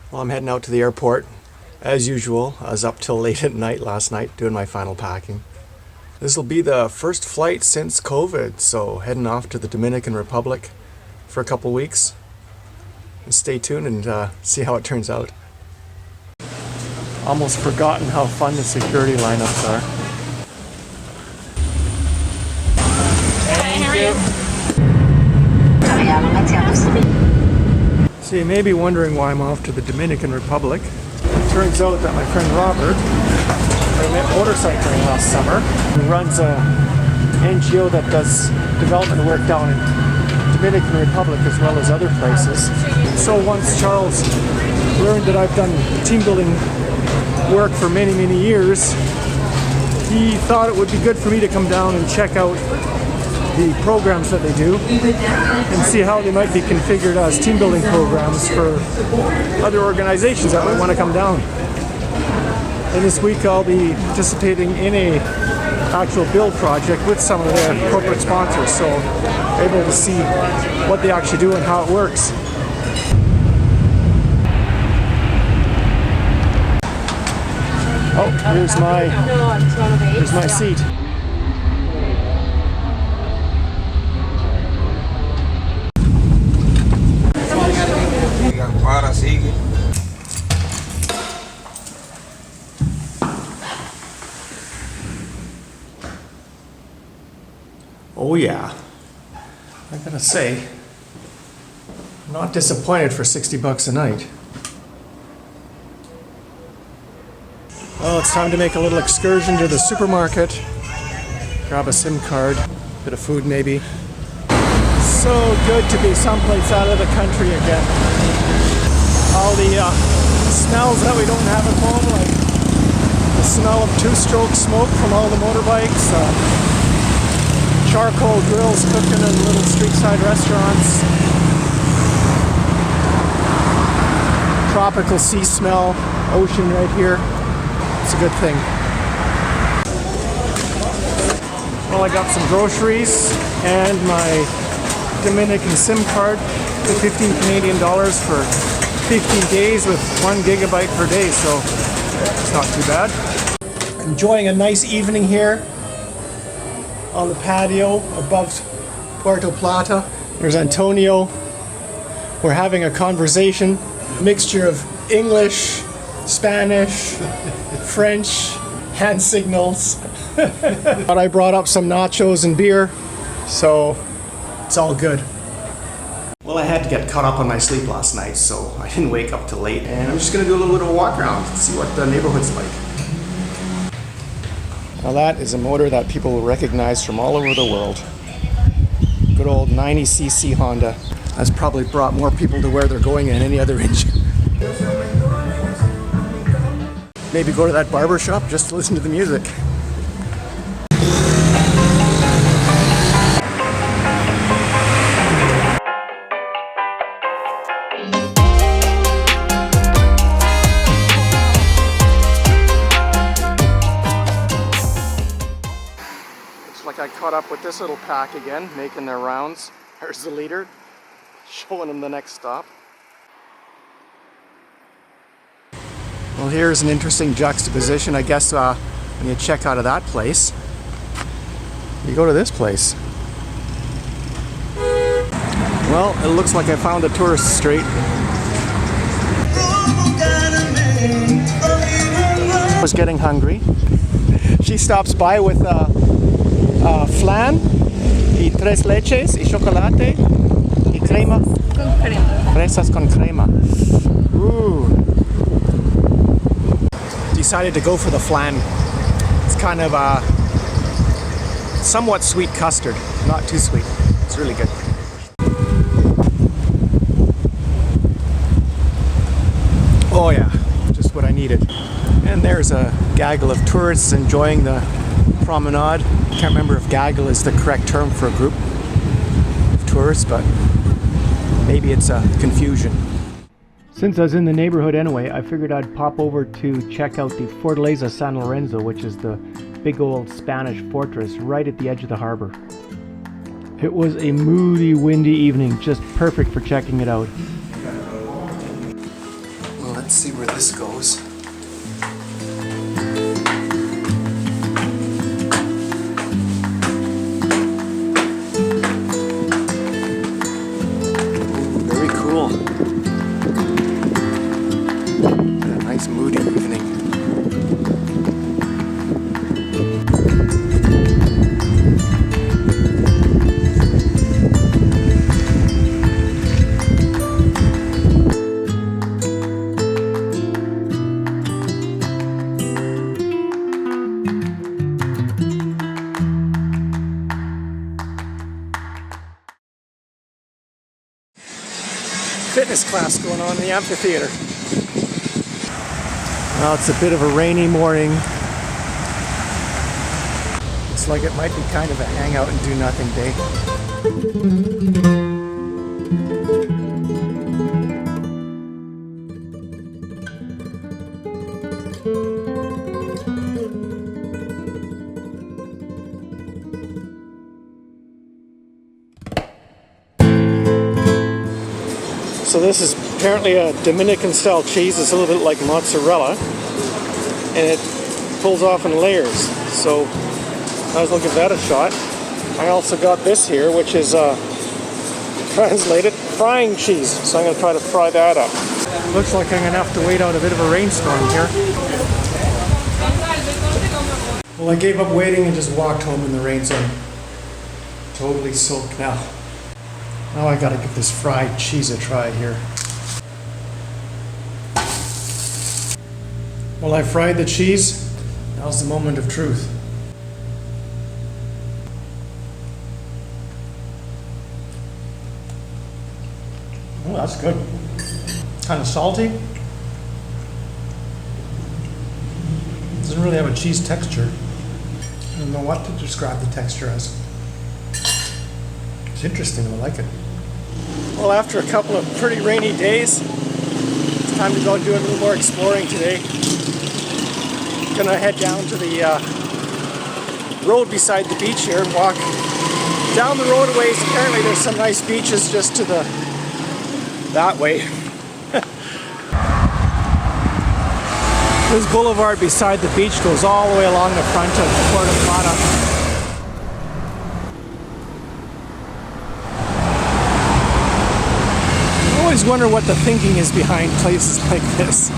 Well, I'm heading out to the airport. As usual, I was up till late at night last night doing my final packing. This will be the first flight since COVID, so heading off to the Dominican Republic for a couple weeks. And stay tuned and see how it turns out. Almost forgotten how fun the security lineups are. So you may be wondering why I'm off to the Dominican Republic. It turns out that my friend Robert, I met motorcycling last summer, who runs a NGO that does development work down in Dominican Republic as well as other places. So once Charles learned that I've done team building work for many years, he thought it would be good for me to come down and check out the programs that they do and see how they might be configured as team building programs for other organizations that might want to come down. And this week I'll be participating in a actual build project with some of their corporate sponsors, so able to see what they actually do and how it works. Oh, here's my seat. Oh yeah, I gotta say, I'm not disappointed for 60 bucks a night. Well, it's time to make a little excursion to the supermarket, grab a SIM card, bit of food maybe. So good to be someplace out of the country again. All the smells that we don't have at home, like the smell of two-stroke smoke from all the motorbikes, charcoal grills cooking in little street-side restaurants, tropical sea smell, ocean right here. It's a good thing. Well, I got some groceries and my Dominican SIM card for 15 Canadian dollars for 15 days with 1 gigabyte per day, so it's not too bad. Enjoying a nice evening here on the patio above Puerto Plata. There's Antonio. We're having a conversation, a mixture of English, Spanish, French, hand signals. But I brought up some nachos and beer, so it's all good. Well, I had to get caught up on my sleep last night, so I didn't wake up till late. And I'm just gonna do a little bit of a walk around and see what the neighborhood's like. Now that is a motor that people will recognize from all over the world. Good old 90cc Honda. That's probably brought more people to where they're going than any other engine. Maybe go to that barber shop just to listen to the music. Looks like I caught up with this little pack again, making their rounds. There's the leader, showing them the next stop. Well, here's an interesting juxtaposition, I guess, when you check out of that place. You go to this place. Well, it looks like I found a tourist street. I was getting hungry. She stops by with flan, y tres leches, y chocolate, y crema. Con crema. Fresas con crema. Ooh. Decided to go for the flan. It's kind of a somewhat sweet custard, not too sweet. It's really good. Oh yeah, just what I needed. And there's a gaggle of tourists enjoying the promenade. Can't remember if gaggle is the correct term for a group of tourists, but maybe it's a confusion. Since I was in the neighborhood anyway, I figured I'd pop over to check out the Fortaleza San Lorenzo, which is the big old Spanish fortress right at the edge of the harbor. It was a moody, windy evening, just perfect for checking it out. Well, Let's see where this goes. Very cool. And a nice moody evening. Fitness class going on in the amphitheater. Well, it's a bit of a rainy morning. It's like it might be kind of a hangout and do nothing day. So this is apparently a Dominican style cheese. It's a little bit like mozzarella, and it pulls off in layers. So I was looking at that a shot. I also got this here, which is translated frying cheese. So I'm going to try to fry that up. Looks like I'm going to have to wait out a bit of a rainstorm here. Well, I gave up waiting and just walked home in the rain, so I'm totally soaked now. Now I gotta give this fried cheese a try here. Well, I fried the cheese. Now's the moment of truth. Oh, that's good. Kind of salty. Doesn't really have a cheese texture. I don't know what to describe the texture as. It's interesting, I like it. Well, after a couple of pretty rainy days, it's time to go do a little more exploring today. Gonna head down to the road beside the beach here and walk down the road a ways. Apparently there's some nice beaches just to that way. This boulevard beside the beach goes all the way along the front of Puerto Plata. I always wonder what the thinking is behind places like this.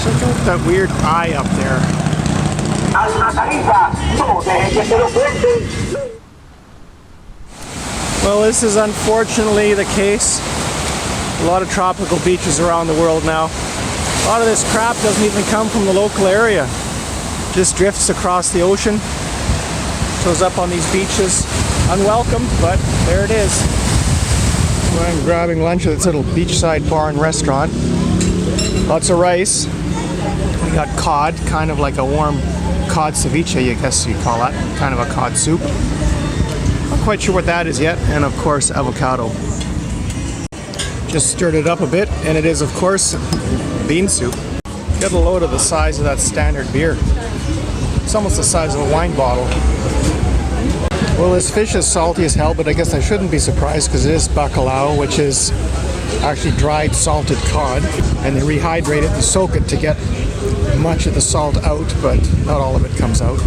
Check out that weird eye up there. Well, this is unfortunately the case. A lot of tropical beaches around the world now. A lot of this crap doesn't even come from the local area. Just drifts across the ocean. Shows up on these beaches. Unwelcome, but there it is. I'm grabbing lunch at this little beachside bar and restaurant. Lots of rice. We got cod, kind of like a warm cod ceviche, I guess you'd call that. Kind of a cod soup. Not quite sure what that is yet. And of course, avocado. Just stirred it up a bit, and it is, of course, bean soup. Get a load of the size of that standard beer. It's almost the size of a wine bottle. Well, this fish is salty as hell, but I guess I shouldn't be surprised because it is bacalao, which is actually dried salted cod, and they rehydrate it and soak it to get much of the salt out, but not all of it comes out.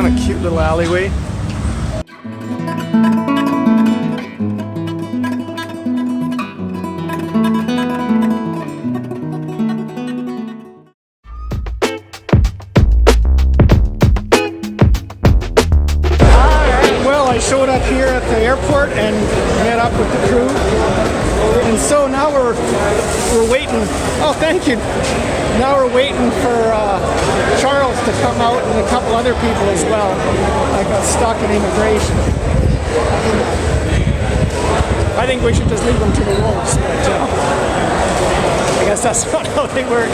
down a cute little alleyway. I showed up here at the airport and met up with the crew, and so now we're waiting. Oh, thank you. Now we're waiting for Charles to come out and a couple other people as well. I got stuck in immigration. I think we should just leave them to the wolves, but I guess that's not how they work.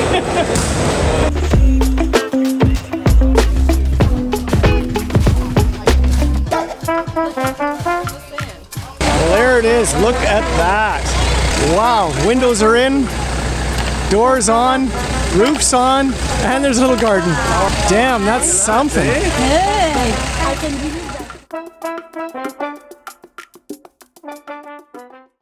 Well, there it is. Look at that. Wow. Windows are in, doors on, roof's on, and there's a little garden. Damn, that's something. Hey, I can give you that.